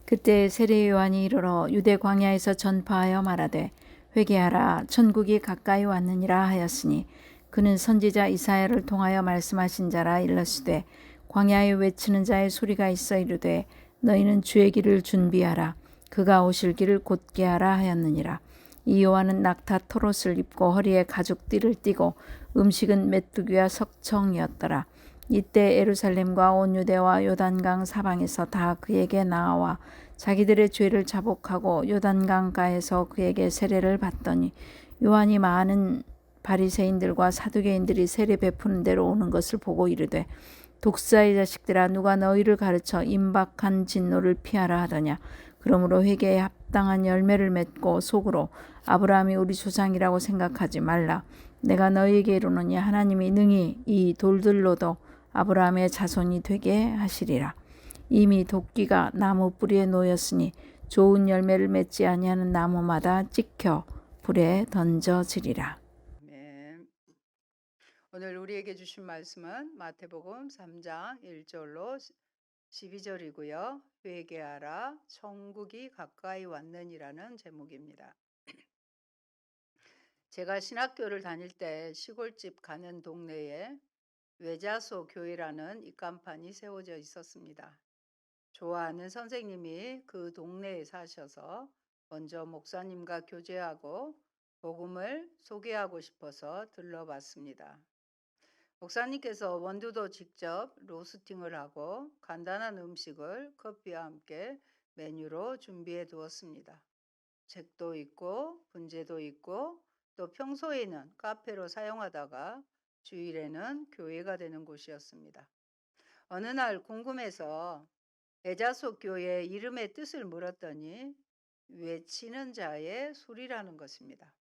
그때 세례 요한이 이르러 유대 광야에서 전파하여 말하되 회개하라 천국이 가까이 왔느니라 하였으니 그는 선지자 이사야를 통하여 말씀하신 자라 일렀으되 광야에 외치는 자의 소리가 있어 이르되 너희는 주의 길을 준비하라 그가 오실 길을 곧게 하라 하였느니라. 이 요한은 낙타 토롯을 입고 허리에 가죽띠를 띠고 음식은 메뚜기와 석청이었더라. 이때 예루살렘과 온 유대와 요단강 사방에서 다 그에게 나와 자기들의 죄를 자복하고 요단강가에서 그에게 세례를 받더니 요한이 많은 바리새인들과 사두개인들이 세례 베푸는 데로 오는 것을 보고 이르되 독사의 자식들아 누가 너희를 가르쳐 임박한 진노를 피하라 하더냐. 그러므로 회개에 합당한 열매를 맺고 속으로 아브라함이 우리 조상이라고 생각하지 말라. 내가 너희에게 이르노니 하나님이 능히 이 돌들로도 아브라함의 자손이 되게 하시리라. 이미 도끼가 나무 뿌리에 놓였으니 좋은 열매를 맺지 아니하는 나무마다 찍혀 불에 던져지리라. 아멘. 오늘 우리에게 주신 말씀은 마태복음 3장 1절로 12절이고요. 회개하라 천국이 가까이 왔느니라는 제목입니다. 제가 신학교를 다닐 때 시골집 가는 동네에 외자소 교회라는 입간판이 세워져 있었습니다. 좋아하는 선생님이 그 동네에 사셔서 먼저 목사님과 교제하고 복음을 소개하고 싶어서 들러봤습니다. 목사님께서 원두도 직접 로스팅을 하고 간단한 음식을 커피와 함께 메뉴로 준비해 두었습니다. 책도 있고 분재도 있고 또 평소에는 카페로 사용하다가 주일에는 교회가 되는 곳이었습니다. 어느 날 궁금해서 애자소 교회 이름의 뜻을 물었더니 외치는 자의 소리라는 것입니다.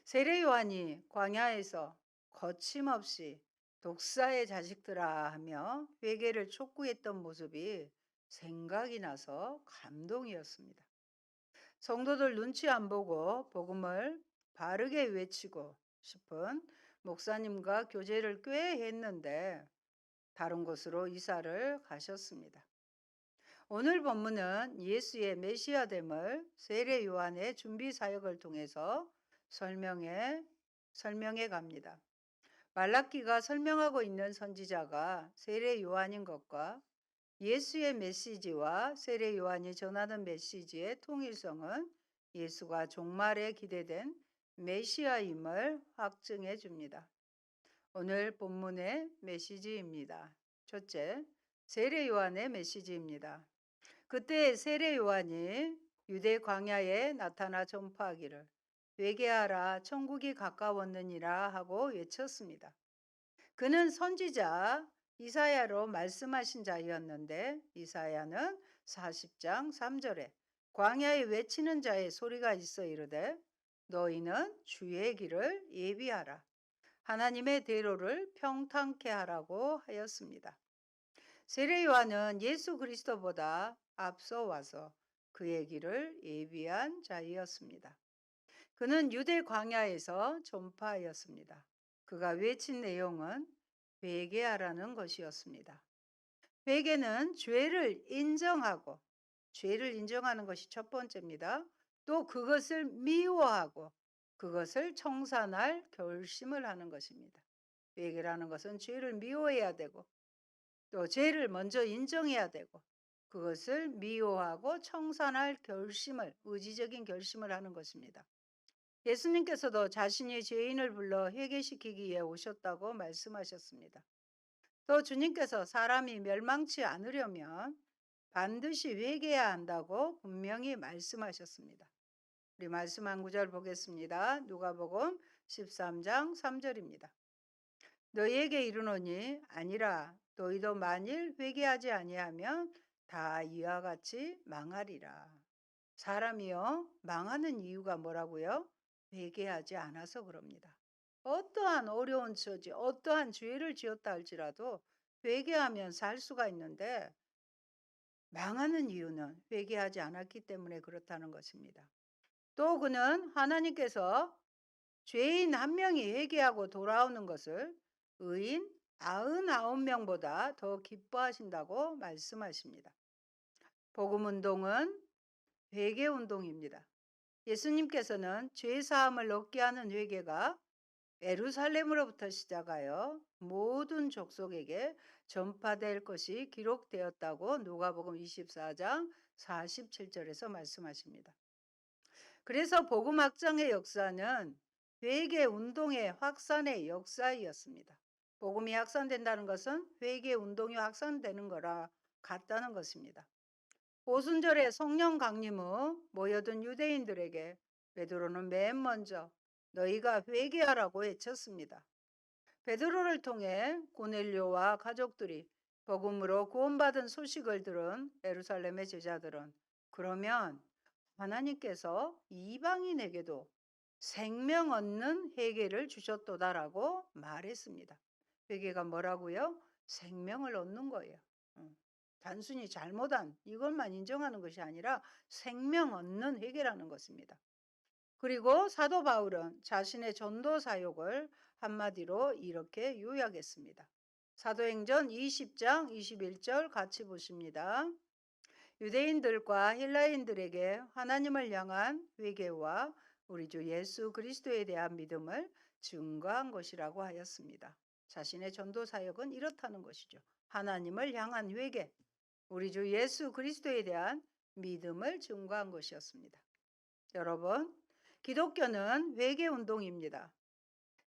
세례 요한이 광야에서 거침없이 독사의 자식들아 하며 회개를 촉구했던 모습이 생각이 나서 감동이었습니다. 성도들 눈치 안 보고 복음을 바르게 외치고 싶은 목사님과 교제를 꽤 했는데 다른 곳으로 이사를 가셨습니다. 오늘 본문은 예수의 메시아됨을 세례 요한의 준비 사역을 통해서 설명해 갑니다. 말라기가 설명하고 있는 선지자가 세례 요한인 것과 예수의 메시지와 세례 요한이 전하는 메시지의 통일성은 예수가 종말에 기대된 메시아임을 확증해 줍니다. 오늘 본문의 메시지입니다. 첫째, 세례 요한의 메시지입니다. 그때 세례 요한이 유대 광야에 나타나 전파하기를 회개하라 천국이 가까웠느니라 하고 외쳤습니다. 그는 선지자 이사야로 말씀하신 자였는데 이사야는 40장 3절에 광야에 외치는 자의 소리가 있어 이르되 너희는 주의 길을 예비하라 하나님의 대로를 평탄케 하라고 하였습니다. 세례 요한은 예수 그리스도보다 앞서 와서 그의 길을 예비한 자이었습니다. 그는 유대 광야에서 전파하였습니다. 그가 외친 내용은 회개하라는 것이었습니다. 회개는 죄를 인정하는 것이 첫 번째입니다. 또 그것을 미워하고 그것을 청산할 결심을 하는 것입니다. 회개라는 것은 죄를 미워해야 되고 또 죄를 먼저 인정해야 되고 그것을 미워하고 청산할 의지적인 결심을 하는 것입니다. 예수님께서도 자신이 죄인을 불러 회개시키기 위해 오셨다고 말씀하셨습니다. 또 주님께서 사람이 멸망치 않으려면 반드시 회개해야 한다고 분명히 말씀하셨습니다. 우리 말씀 한 구절 보겠습니다. 누가복음 13장 3절입니다. 너희에게 이르노니 아니라 너희도 만일 회개하지 아니하면 다 이와 같이 망하리라. 사람이요 망하는 이유가 뭐라고요? 회개하지 않아서 그럽니다. 어떠한 어려운 처지, 어떠한 죄를 지었다 할지라도 회개하면 살 수가 있는데 망하는 이유는 회개하지 않았기 때문에 그렇다는 것입니다. 또 그는 하나님께서 죄인 한 명이 회개하고 돌아오는 것을 의인 99명보다 더 기뻐하신다고 말씀하십니다. 복음 운동은 회개 운동입니다. 예수님께서는 죄 사함을 얻게 하는 회개가 예루살렘으로부터 시작하여 모든 족속에게 전파될 것이 기록되었다고 누가복음 24장 47절에서 말씀하십니다. 그래서 복음 확장의 역사는 회개 운동의 확산의 역사이었습니다. 복음이 확산된다는 것은 회개 운동이 확산되는 거라 같다는 것입니다. 오순절에 성령 강림 후 모여든 유대인들에게 베드로는 맨 먼저 너희가 회개하라고 외쳤습니다. 베드로를 통해 고넬료와 가족들이 복음으로 구원받은 소식을 들은 예루살렘의 제자들은 그러면 하나님께서 이방인에게도 생명 얻는 회개를 주셨도다라고 말했습니다. 회개가 뭐라고요? 생명을 얻는 거예요. 단순히 잘못한 이것만 인정하는 것이 아니라 생명 얻는 회개라는 것입니다. 그리고 사도 바울은 자신의 전도 사역을 한마디로 이렇게 요약했습니다. 사도행전 20장 21절 같이 보십니다. 유대인들과 헬라인들에게 하나님을 향한 회개와 우리 주 예수 그리스도에 대한 믿음을 증거한 것이라고 하였습니다. 자신의 전도 사역은 이렇다는 것이죠. 하나님을 향한 회개, 우리 주 예수 그리스도에 대한 믿음을 증거한 것이었습니다. 여러분, 기독교는 회개 운동입니다.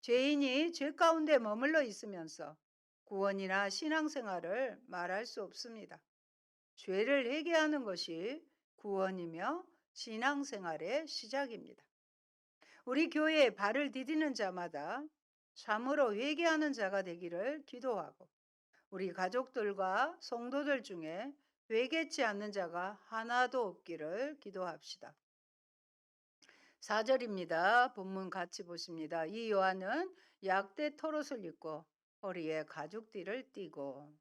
죄인이 죄 가운데 머물러 있으면서 구원이나 신앙생활을 말할 수 없습니다. 죄를 회개하는 것이 구원이며 신앙생활의 시작입니다. 우리 교회에 발을 디디는 자마다 참으로 회개하는 자가 되기를 기도하고 우리 가족들과 성도들 중에 회개치 않는 자가 하나도 없기를 기도합시다. 4절입니다. 본문 같이 보십니다. 이 요한은 약대 털옷을 입고 허리에 가죽띠를 띠고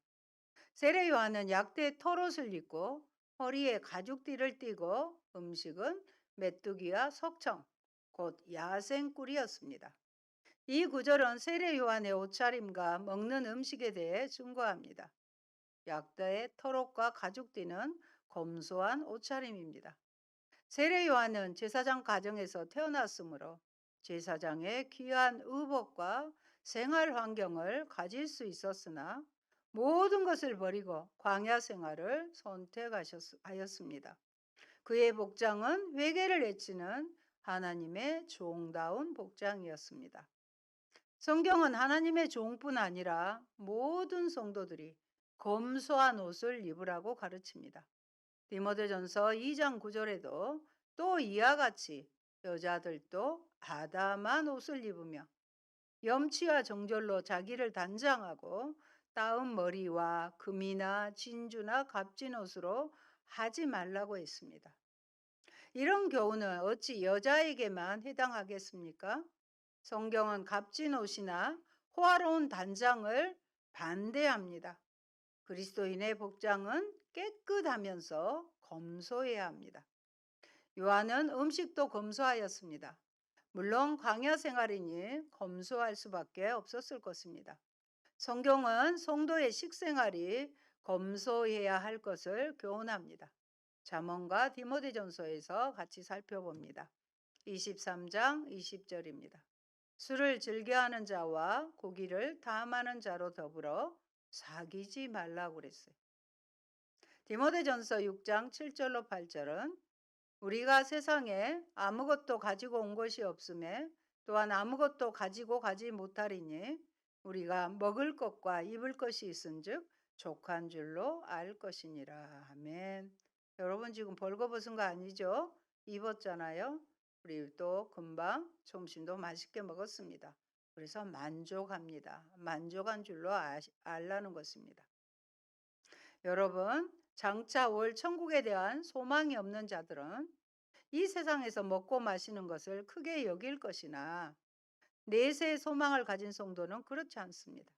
세례 요한은 약대 털옷을 입고 허리에 가죽띠를 띠고 음식은 메뚜기와 석청, 곧 야생꿀이었습니다. 이 구절은 세례 요한의 옷차림과 먹는 음식에 대해 증거합니다. 약대의 털옷과 가죽띠는 검소한 옷차림입니다. 세례 요한은 제사장 가정에서 태어났으므로 제사장의 귀한 의복과 생활 환경을 가질 수 있었으나 모든 것을 버리고 광야 생활을 선택하였습니다. 그의 복장은 회개를 외치는 하나님의 종다운 복장이었습니다. 성경은 하나님의 종뿐 아니라 모든 성도들이 검소한 옷을 입으라고 가르칩니다. 디모데전서 2장 9절에도 또 이와 같이 여자들도 아담한 옷을 입으며 염치와 정절로 자기를 단장하고 따은 머리와 금이나 진주나 값진 옷으로 하지 말라고 했습니다. 이런 교훈은 어찌 여자에게만 해당하겠습니까? 성경은 값진 옷이나 호화로운 단장을 반대합니다. 그리스도인의 복장은 깨끗하면서 검소해야 합니다. 요한은 음식도 검소하였습니다. 물론 광야 생활이니 검소할 수밖에 없었을 것입니다. 성경은 성도의 식생활이 검소해야 할 것을 교훈합니다. 잠언과 디모데전서에서 같이 살펴봅니다. 23장 20절입니다. 술을 즐겨하는 자와 고기를 탐하는 자로 더불어 사귀지 말라고 그랬어요. 디모데전서 6장 7절로 8절은 우리가 세상에 아무것도 가지고 온 것이 없음에 또한 아무것도 가지고 가지 못하리니 우리가 먹을 것과 입을 것이 있은즉 족한 줄로 알 것이니라. 아멘. 여러분 지금 벌거벗은 거 아니죠? 입었잖아요. 우리 또 금방 점심도 맛있게 먹었습니다. 그래서 만족합니다. 만족한 줄로 알라는 것입니다. 여러분, 장차 올 천국에 대한 소망이 없는 자들은 이 세상에서 먹고 마시는 것을 크게 여길 것이나 내세의 소망을 가진 성도는 그렇지 않습니다.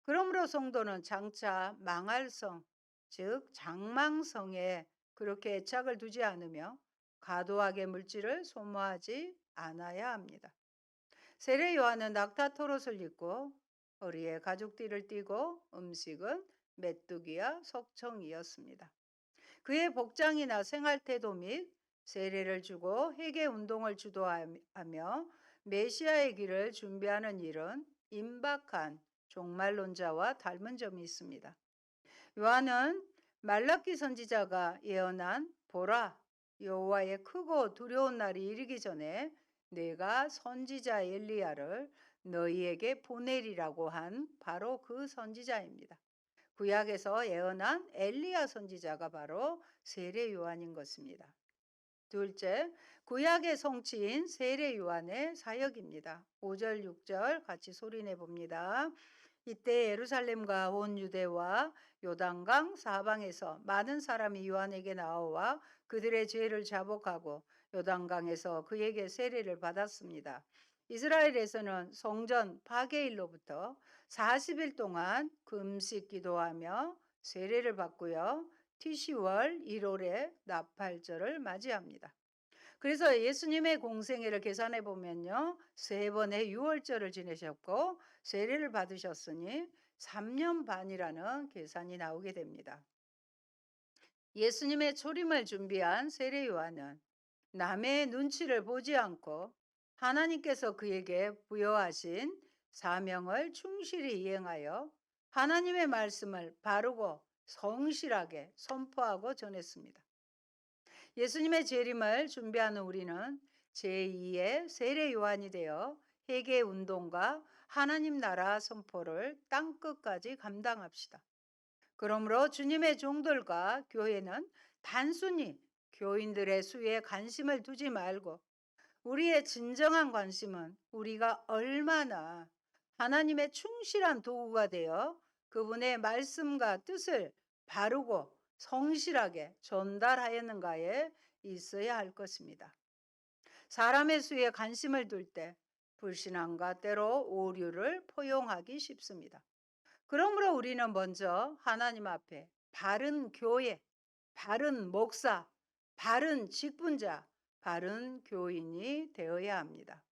그러므로 성도는 장차 망할 성, 즉 장망성에 그렇게 애착을 두지 않으며 과도하게 물질을 소모하지 않아야 합니다. 세례 요한은 낙타 털옷을 입고 허리에 가죽띠를 띠고 음식은 메뚜기와 석청이었습니다. 그의 복장이나 생활 태도 및 세례를 주고 회개 운동을 주도하며 메시아의 길을 준비하는 일은 임박한 종말론자와 닮은 점이 있습니다. 요한은 말라기 선지자가 예언한 보라 여호와의 크고 두려운 날이 이르기 전에 내가 선지자 엘리야를 너희에게 보내리라고 한 바로 그 선지자입니다. 구약에서 예언한 엘리야 선지자가 바로 세례 요한인 것입니다. 둘째, 구약의 성취인 세례 요한의 사역입니다. 5절, 6절 같이 소리내 봅니다. 이때 예루살렘과 온 유대와 요단강 사방에서 많은 사람이 요한에게 나와 그들의 죄를 자복하고 요단강에서 그에게 세례를 받았습니다. 이스라엘에서는 성전 파괴일로부터 40일 동안 금식 기도하며 세례를 받고요. 티시월 1월에 나팔절을 맞이합니다. 그래서 예수님의 공생애를 계산해 보면요. 3번의 유월절을 지내셨고 세례를 받으셨으니 3년 반이라는 계산이 나오게 됩니다. 예수님의 초림을 준비한 세례 요한은 남의 눈치를 보지 않고 하나님께서 그에게 부여하신 사명을 충실히 이행하여 하나님의 말씀을 바르고 성실하게 선포하고 전했습니다. 예수님의 재림을 준비하는 우리는 제2의 세례 요한이 되어 회개 운동과 하나님 나라 선포를 땅끝까지 감당합시다. 그러므로 주님의 종들과 교회는 단순히 교인들의 수에 관심을 두지 말고 우리의 진정한 관심은 우리가 얼마나 하나님의 충실한 도구가 되어 그분의 말씀과 뜻을 바르고 성실하게 전달하였는가에 있어야 할 것입니다. 사람의 수에 관심을 둘 때 불신앙과 때로 오류를 포용하기 쉽습니다. 그러므로 우리는 먼저 하나님 앞에 바른 교회, 바른 목사, 바른 직분자, 바른 교인이 되어야 합니다.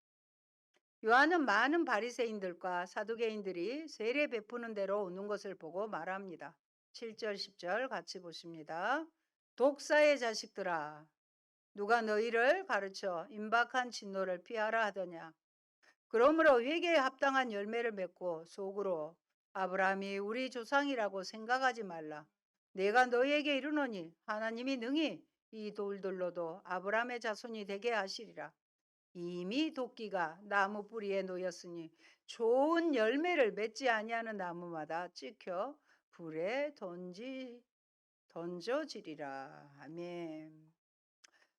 요한은 많은 바리새인들과 사두개인들이 세례 베푸는 대로 오는 것을 보고 말합니다. 7절 10절 같이 보십니다. 독사의 자식들아 누가 너희를 가르쳐 임박한 진노를 피하라 하더냐. 그러므로 회개에 합당한 열매를 맺고 속으로 아브라함이 우리 조상이라고 생각하지 말라. 내가 너희에게 이르노니 하나님이 능히 이 돌들로도 아브라함의 자손이 되게 하시리라. 이미 도끼가 나무 뿌리에 놓였으니 좋은 열매를 맺지 아니하는 나무마다 찍혀 불에 던져지리라. 아멘.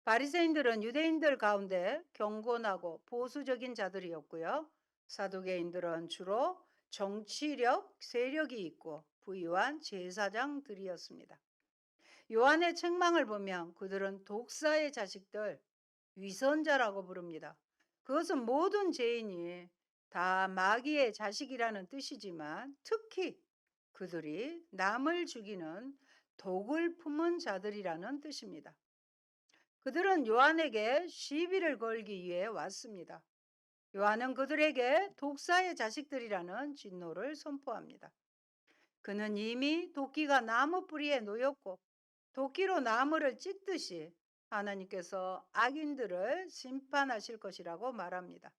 바리새인들은 유대인들 가운데 경건하고 보수적인 자들이었고요. 사두개인들은 주로 정치력, 세력이 있고 부유한 제사장들이었습니다. 요한의 책망을 보면 그들은 독사의 자식들, 위선자라고 부릅니다. 그것은 모든 죄인이 다 마귀의 자식이라는 뜻이지만 특히 그들이 남을 죽이는 독을 품은 자들이라는 뜻입니다. 그들은 요한에게 시비를 걸기 위해 왔습니다. 요한은 그들에게 독사의 자식들이라는 진노를 선포합니다. 그는 이미 도끼가 나무 뿌리에 놓였고 도끼로 나무를 찍듯이 하나님께서 악인들을 심판하실 것이라고 말합니다.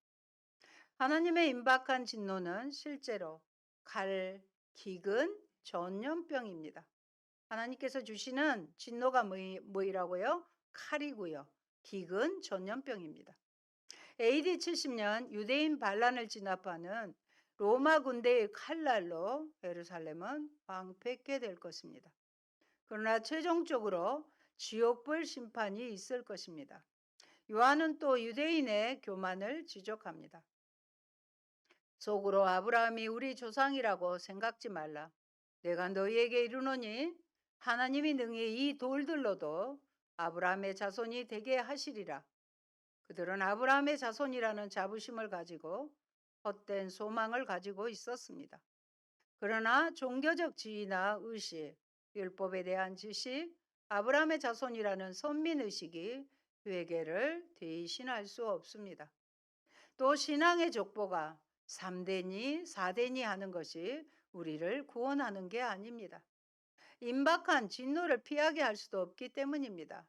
하나님의 임박한 진노는 실제로 칼, 기근, 전염병입니다. 하나님께서 주시는 진노가 뭐이라고요? 칼이고요. 기근, 전염병입니다. AD 70년 유대인 반란을 진압하는 로마 군대의 칼날로 예루살렘은 황폐케 될 것입니다. 그러나 최종적으로 지옥불 심판이 있을 것입니다. 요한은 또 유대인의 교만을 지적합니다. 속으로 아브라함이 우리 조상이라고 생각지 말라. 내가 너희에게 이르노니 하나님이 능히 이 돌들로도 아브라함의 자손이 되게 하시리라. 그들은 아브라함의 자손이라는 자부심을 가지고 헛된 소망을 가지고 있었습니다. 그러나 종교적 지위나 의식, 율법에 대한 지식, 아브라함의 자손이라는 선민의식이 회개를 대신할 수 없습니다. 또 신앙의 족보가 3대니 4대니 하는 것이 우리를 구원하는 게 아닙니다. 임박한 진노를 피하게 할 수도 없기 때문입니다.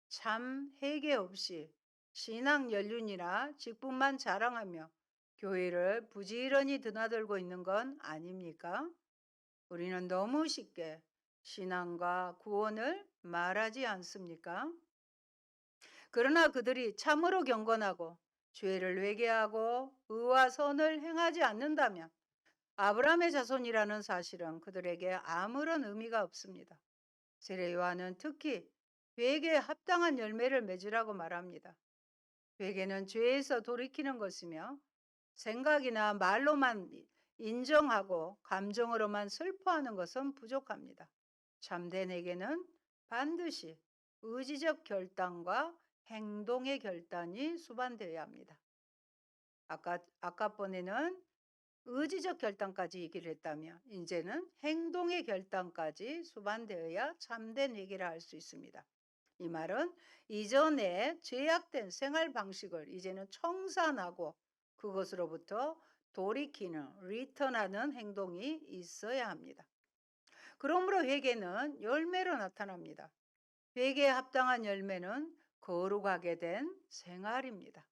참 회개 없이 신앙 연륜이나 직분만 자랑하며 교회를 부지런히 드나들고 있는 건 아닙니까? 우리는 너무 쉽게 신앙과 구원을 말하지 않습니까? 그러나 그들이 참으로 경건하고 죄를 회개하고 의와 선을 행하지 않는다면 아브라함의 자손이라는 사실은 그들에게 아무런 의미가 없습니다. 세례 요한은 특히 회개에 합당한 열매를 맺으라고 말합니다. 회개는 죄에서 돌이키는 것이며 생각이나 말로만 인정하고 감정으로만 슬퍼하는 것은 부족합니다. 참된 회개는 반드시 의지적 결단과 행동의 결단이 수반되어야 합니다. 아까 번에는 의지적 결단까지 얘기를 했다면 이제는 행동의 결단까지 수반되어야 참된 회개를 할 수 있습니다. 이 말은 이전에 죄악된 생활 방식을 이제는 청산하고 그것으로부터 돌이키는 리턴하는 행동이 있어야 합니다. 그러므로 회개는 열매로 나타납니다. 회개에 합당한 열매는 거룩하게 된 생활입니다.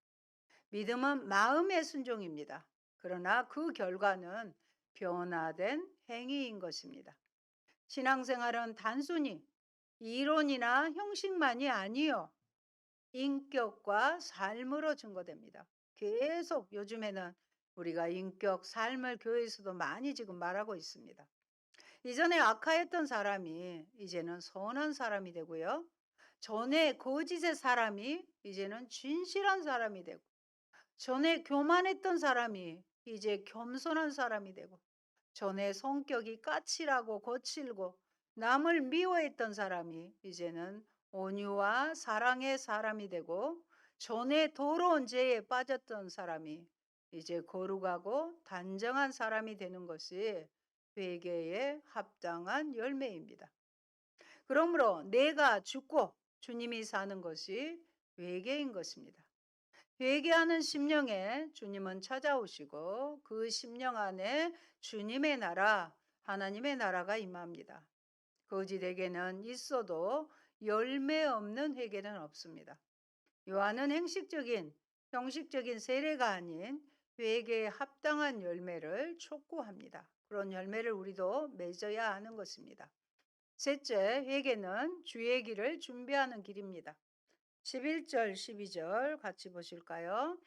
믿음은 마음의 순종입니다. 그러나 그 결과는 변화된 행위인 것입니다. 신앙생활은 단순히 이론이나 형식만이 아니요. 인격과 삶으로 증거됩니다. 계속 요즘에는 우리가 인격, 삶을 교회에서도 많이 지금 말하고 있습니다. 이전에 악하였던 사람이 이제는 선한 사람이 되고요. 전에 거짓의 사람이 이제는 진실한 사람이 되고, 전에 교만했던 사람이 이제 겸손한 사람이 되고, 전에 성격이 까칠하고 거칠고 남을 미워했던 사람이 이제는 온유와 사랑의 사람이 되고, 전에 더러운 죄에 빠졌던 사람이 이제 거룩하고 단정한 사람이 되는 것이 회개에 합당한 열매입니다. 그러므로 내가 죽고 주님이 사는 것이 회개인 것입니다. 회개하는 심령에 주님은 찾아오시고 그 심령 안에 주님의 나라, 하나님의 나라가 임합니다. 거짓에게는 있어도 열매 없는 회개는 없습니다. 요한은 형식적인 세례가 아닌 회개에 합당한 열매를 촉구합니다. 그런 열매를 우리도 맺어야 하는 것입니다. 셋째, 회개는 주의 길을 준비하는 길입니다. 11절, 12절 같이 보실까요?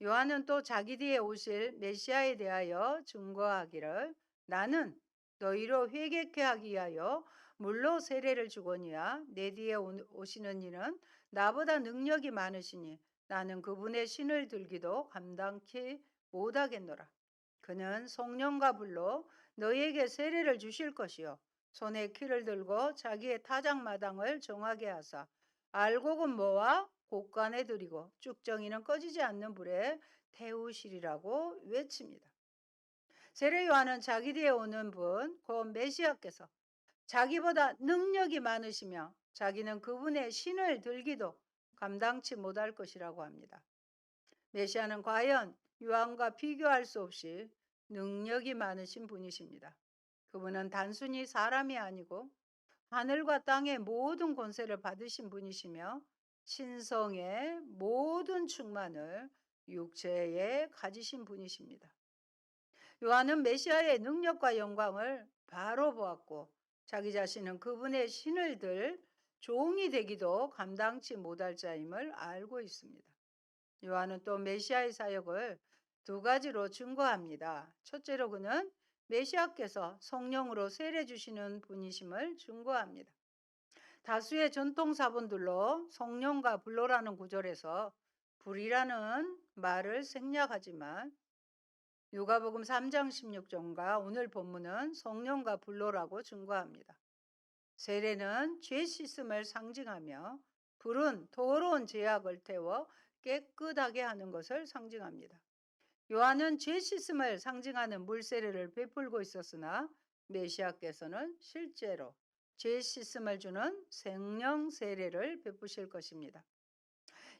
요한은 또 자기 뒤에 오실 메시아에 대하여 증거하기를 나는 너희로 회개케 하기 위하여 물로 세례를 주거니와 내 뒤에 오시는 이는 나보다 능력이 많으시니 나는 그분의 신을 들기도 감당치 못하겠노라. 그는 성령과 불로 너희에게 세례를 주실 것이요 손에 키를 들고 자기의 타작마당을 정하게 하사 알곡은 모아 곳간에 들이고 쭉정이는 꺼지지 않는 불에 태우시리라고 외칩니다. 세례 요한은 자기 뒤에 오는 분, 곧 메시아께서 자기보다 능력이 많으시며 자기는 그분의 신을 들기도 감당치 못할 것이라고 합니다. 메시아는 과연 요한과 비교할 수 없이 능력이 많으신 분이십니다. 그분은 단순히 사람이 아니고 하늘과 땅의 모든 권세를 받으신 분이시며 신성의 모든 충만을 육체에 가지신 분이십니다. 요한은 메시아의 능력과 영광을 바로 보았고 자기 자신은 그분의 신을 들 종이 되기도 감당치 못할 자임을 알고 있습니다. 요한은 또 메시아의 사역을 두 가지로 증거합니다. 첫째로 그는 메시아께서 성령으로 세례 주시는 분이심을 증거합니다. 다수의 전통 사본들로 성령과 불로라는 구절에서 불이라는 말을 생략하지만 누가복음 3장 16절과 오늘 본문은 성령과 불로라고 증거합니다. 세례는 죄 씻음을 상징하며 불은 더러운 죄악을 태워 깨끗하게 하는 것을 상징합니다. 요한은 죄 씻음을 상징하는 물 세례를 베풀고 있었으나 메시아께서는 실제로 죄 씻음을 주는 생명 세례를 베푸실 것입니다.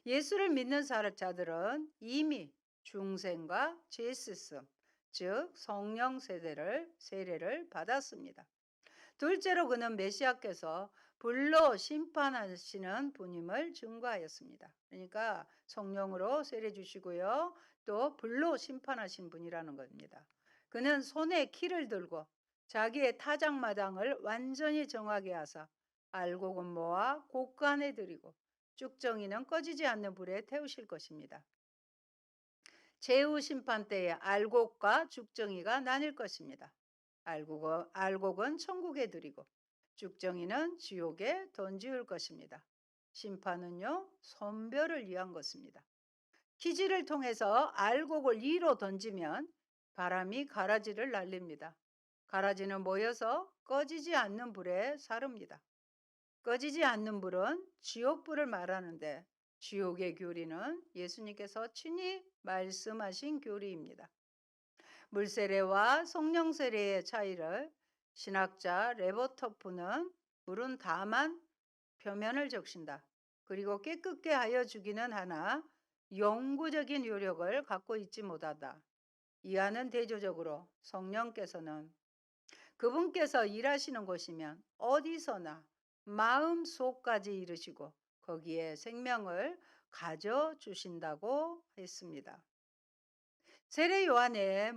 예수를 믿는 자들은 이미 중생과 죄 씻음, 즉 성령 세례를 받았습니다. 둘째로 그는 메시아께서 불로 심판하시는 분임을 증거하였습니다. 그러니까 성령으로 세례 주시고요. 또 불로 심판하신 분이라는 겁니다. 그는 손에 키를 들고 자기의 타작마당을 완전히 정하게 하사 알곡은 모아 곳간에 들이고 쭉정이는 꺼지지 않는 불에 태우실 것입니다. 제후 심판 때에 알곡과 죽정이가 나뉠 것입니다. 알곡은 천국에 들이고 죽정이는 지옥에 던지울 것입니다. 심판은요, 선별을 위한 것입니다. 기지를 통해서 알곡을 위로 던지면 바람이 가라지를 날립니다. 가라지는 모여서 꺼지지 않는 불에 사릅니다. 꺼지지 않는 불은 지옥불을 말하는데 지옥의 교리는 예수님께서 친히 말씀하신 교리입니다. 물세례와 성령세례의 차이를 신학자 레버터프는 물은 다만 표면을 적신다. 그리고 깨끗게 하여 주기는 하나 영구적인 요력을 갖고 있지 못하다. 이하는 대조적으로 성령께서는 그분께서 일하시는 곳이면 어디서나 마음속까지 이르시고 거기에 생명을 가져주신다고 했습니다. 세례 요한의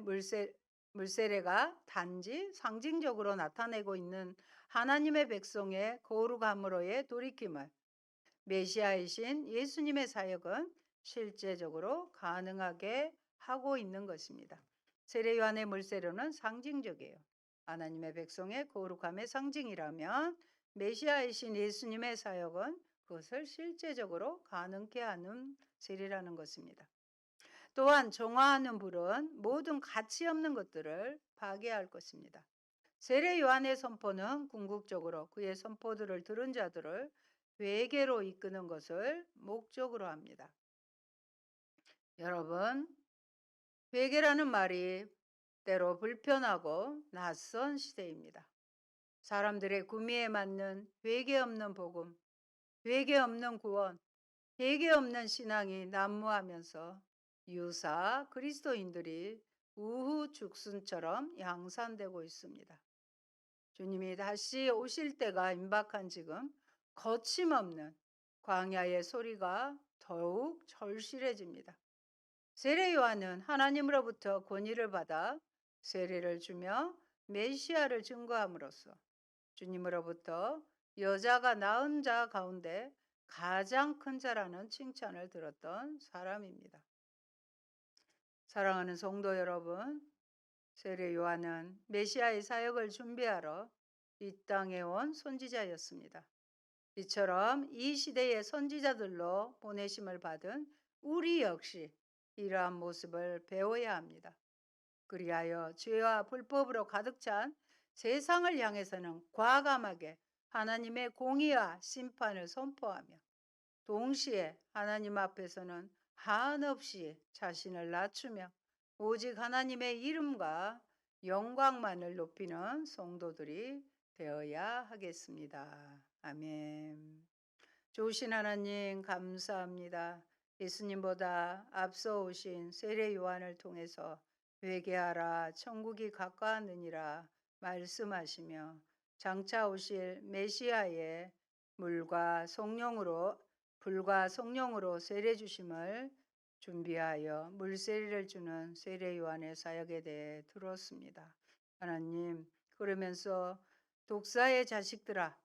물세례가 단지 상징적으로 나타내고 있는 하나님의 백성의 거룩함으로의 돌이킴을, 메시아이신 예수님의 사역은 실제적으로 가능하게 하고 있는 것입니다. 세례 요한의 물세례는 상징적이에요. 하나님의 백성의 거룩함의 상징이라면 메시아이신 예수님의 사역은 그것을 실제적으로 가능케 하는 세례라는 것입니다. 또한 정화하는 불은 모든 가치 없는 것들을 파괴할 것입니다. 세례 요한의 선포는 궁극적으로 그의 선포들을 들은 자들을 회개로 이끄는 것을 목적으로 합니다. 여러분, 회개라는 말이 때로 불편하고 낯선 시대입니다. 사람들의 구미에 맞는 회개 없는 복음, 회개 없는 구원, 회개 없는 신앙이 난무하면서 유사 그리스도인들이 우후죽순처럼 양산되고 있습니다. 주님이 다시 오실 때가 임박한 지금 거침없는 광야의 소리가 더욱 절실해집니다. 세례 요한은 하나님으로부터 권위를 받아 세례를 주며 메시아를 증거함으로써 주님으로부터 여자가 낳은 자 가운데 가장 큰 자라는 칭찬을 들었던 사람입니다. 사랑하는 성도 여러분, 세례 요한은 메시아의 사역을 준비하러 이 땅에 온 선지자였습니다. 이처럼 이 시대의 선지자들로 보내심을 받은 우리 역시 이러한 모습을 배워야 합니다. 그리하여 죄와 불법으로 가득 찬 세상을 향해서는 과감하게 하나님의 공의와 심판을 선포하며 동시에 하나님 앞에서는 한없이 자신을 낮추며 오직 하나님의 이름과 영광만을 높이는 성도들이 되어야 하겠습니다. 아멘. 좋으신 하나님 감사합니다. 예수님보다 앞서 오신 세례 요한을 통해서 회개하라 천국이 가까웠느니라 말씀하시며 장차 오실 메시아의 불과 성령으로 세례 주심을 준비하여 물세례를 주는 세례 요한의 사역에 대해 들었습니다. 하나님, 그러면서 독사의 자식들아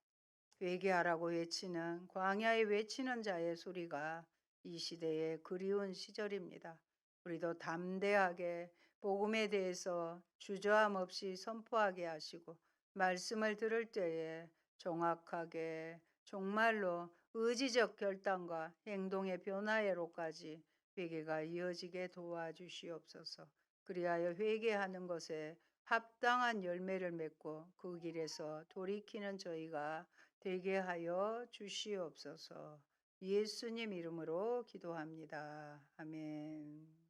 회개하라고 외치는 광야에 외치는 자의 소리가 이 시대의 그리운 시절입니다. 우리도 담대하게 복음에 대해서 주저함 없이 선포하게 하시고 말씀을 들을 때에 정확하게 정말로 의지적 결단과 행동의 변화로까지 회개가 이어지게 도와주시옵소서. 그리하여 회개하는 것에 합당한 열매를 맺고 그 길에서 돌이키는 저희가 되게 하여 주시옵소서. 예수님 이름으로 기도합니다. 아멘.